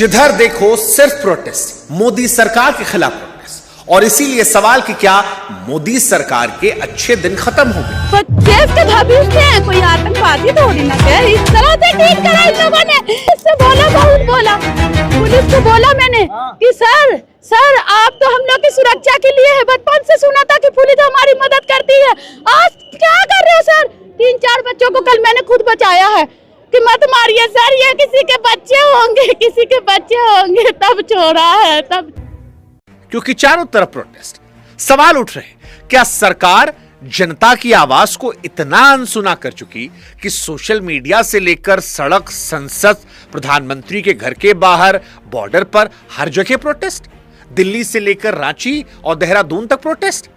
जिधर देखो सिर्फ प्रोटेस्ट, मोदी सरकार के खिलाफ प्रोटेस्ट। और इसीलिए सवाल कि क्या मोदी सरकार के अच्छे दिन खत्म हो गए? देश के भविष्य है, कोई आतंकवादी थोड़ी ना है। इस तरह से ठीक करा इन लोगों ने। इससे बोला, बहुत बोला, पुलिस को बोला मैंने कि सर आप तो हम लोग की सुरक्षा के लिए है। बचपन से सुना था कि पुलिस हमारी मदद करती है। आज क्या कर रहे हो सर? 3-4 बच्चों को कल मैंने खुद बचाया है कि मत मारिए सर, ये किसी के बच्चे होंगे तब छोड़ा है तब। क्योंकि चारों तरफ प्रोटेस्ट, सवाल उठ रहे हैं, क्या सरकार जनता की आवाज को इतना अनसुना कर चुकी कि सोशल मीडिया से लेकर सड़क, संसद, प्रधानमंत्री के घर के बाहर, बॉर्डर पर हर जगह प्रोटेस्ट, दिल्ली से लेकर रांची और देहरादून तक प्रोटेस्ट?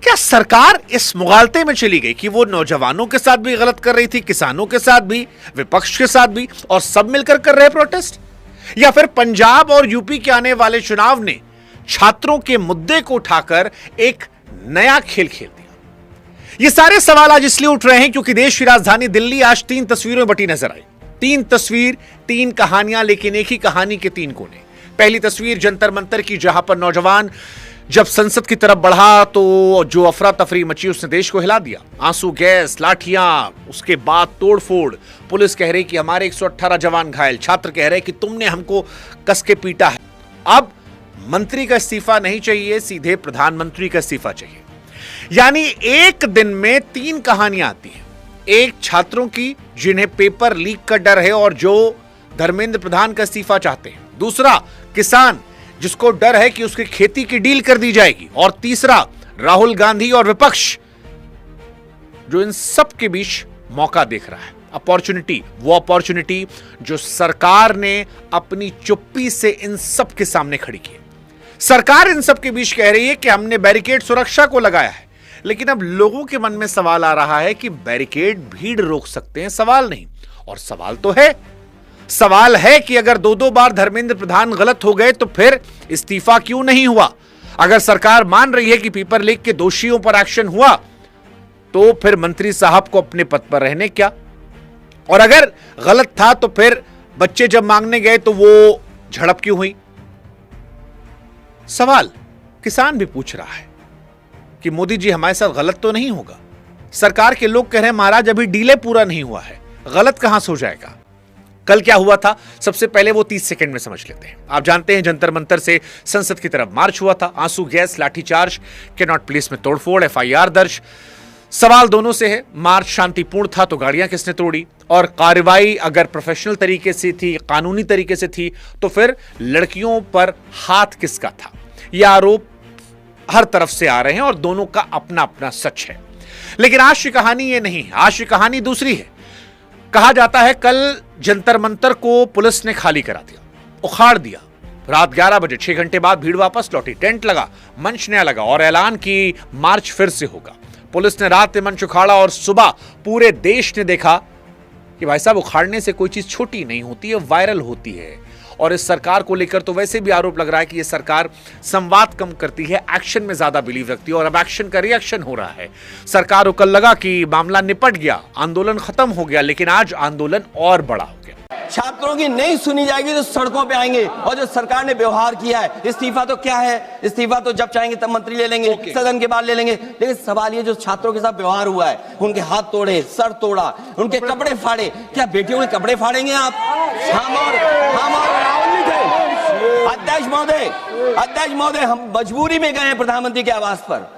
क्या सरकार इस मुगालते में चली गई कि वो नौजवानों के साथ भी गलत कर रही थी, किसानों के साथ भी, विपक्ष के साथ भी, और सब मिलकर कर रहे प्रोटेस्ट? या फिर पंजाब और यूपी के आने वाले चुनाव ने छात्रों के मुद्दे को उठाकर एक नया खेल खेल दिया? ये सारे सवाल आज इसलिए उठ रहे हैं क्योंकि देश की राजधानी दिल्ली आज 3 तस्वीरों में बटी नजर आई। 3 तस्वीर, 3 कहानियां, लेकिन एक ही कहानी के 3 कोने। पहली तस्वीर जंतर मंतर की, जहां पर नौजवान जब संसद की तरफ बढ़ा तो जो अफरा तफरी मची उसने देश को हिला दिया। आंसू गैस, लाठियां, उसके बाद तोड़फोड़। पुलिस कह रही कि हमारे 118 जवान घायल, छात्र कह रहे कि तुमने हमको कस के पीटा है। अब मंत्री का इस्तीफा नहीं चाहिए, सीधे प्रधानमंत्री का इस्तीफा चाहिए। यानी एक दिन में 3 कहानियां आती हैं। एक छात्रों की जिन्हें पेपर लीक का डर है और जो धर्मेंद्र प्रधान का इस्तीफा चाहते हैं। दूसरा किसान जिसको डर है कि उसकी खेती की डील कर दी जाएगी। और तीसरा राहुल गांधी और विपक्ष जो इन सब के बीच मौका देख रहा है, अपॉर्चुनिटी। वो अपॉर्चुनिटी जो सरकार ने अपनी चुप्पी से इन सब के सामने खड़ी की। सरकार इन सब के बीच कह रही है कि हमने बैरिकेड सुरक्षा को लगाया है, लेकिन अब लोगों के मन में सवाल आ रहा है कि बैरिकेड भीड़ रोक सकते हैं, सवाल नहीं। और सवाल है कि अगर 2-2 बार धर्मेंद्र प्रधान गलत हो गए तो फिर इस्तीफा क्यों नहीं हुआ? अगर सरकार मान रही है कि पेपर लीक के दोषियों पर एक्शन हुआ तो फिर मंत्री साहब को अपने पद पर रहने क्या? और अगर गलत था तो फिर बच्चे जब मांगने गए तो वो झड़प क्यों हुई? सवाल किसान भी पूछ रहा है कि मोदी जी हमारे साथ गलत तो नहीं होगा? सरकार के लोग कह रहे हैं महाराज अभी डीले पूरा नहीं हुआ है, गलत कहां से हो जाएगा? कल क्या हुआ था सबसे पहले वो 30 सेकंड में समझ लेते हैं। आप जानते हैं जंतर मंतर से संसद की तरफ मार्च हुआ था। आंसू गैस, लाठीचार्ज, कैनॉट प्लेस में तोड़फोड़, FIR दर्ज। सवाल दोनों से है, मार्च शांतिपूर्ण था तो गाड़ियां किसने तोड़ी? और कार्रवाई अगर प्रोफेशनल तरीके से थी, कानूनी तरीके से थी, तो फिर लड़कियों पर हाथ किसका था? यह आरोप हर तरफ से आ रहे हैं और दोनों का अपना अपना सच है। लेकिन आज की कहानी ये नहीं है, आज की कहानी दूसरी है। कहा जाता है कल जंतर मंतर को पुलिस ने खाली करा दिया, उखाड़ दिया। रात 11 बजे 6 घंटे बाद भीड़ वापस लौटी, टेंट लगा, मंच नया लगा और ऐलान की मार्च फिर से होगा। पुलिस ने रात में मंच उखाड़ा और सुबह पूरे देश ने देखा कि भाई साहब उखाड़ने से कोई चीज छोटी नहीं होती है, वायरल होती है। और इस सरकार को लेकर तो वैसे भी आरोप लग रहा है कि यह सरकार संवाद कम करती है, एक्शन में ज्यादा बिलीव रखती है, और अब एक्शन का रिएक्शन हो रहा है। सरकार को कल लगा कि मामला निपट गया, आंदोलन खत्म हो गया, लेकिन आज आंदोलन और बड़ा हो गया। छात्रों की नहीं सुनी जाएगी तो सड़कों पे आएंगे। और जो सरकार ने व्यवहार किया है, इस्तीफा तो क्या है, इस्तीफा तो जब चाहेंगे तब मंत्री ले लेंगे, सदन के बाद ले लेंगे। लेकिन सवाल ये जो छात्रों के साथ व्यवहार हुआ है, उनके हाथ तोड़े, सर तोड़ा, उनके कपड़े फाड़े, क्या बेटियों के कपड़े फाड़ेंगे आप? हम और राहुल जी थे। अध्यक्ष महोदय हम मजबूरी में गए हैं प्रधानमंत्री के आवास पर।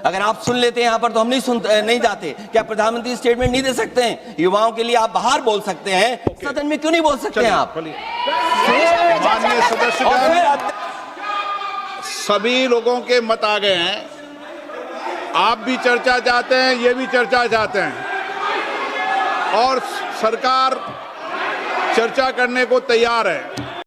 अगर आप सुन लेते हैं यहाँ पर तो हम नहीं जाते। क्या प्रधानमंत्री स्टेटमेंट नहीं दे सकते हैं? युवाओं के लिए आप बाहर बोल सकते हैं, सदन में क्यों नहीं बोल सकते हैं आप? माननीय सदस्यगण, सभी लोगों के मत आ गए हैं। आप भी चर्चा चाहते हैं, ये भी चर्चा चाहते हैं और सरकार चर्चा करने को तैयार है।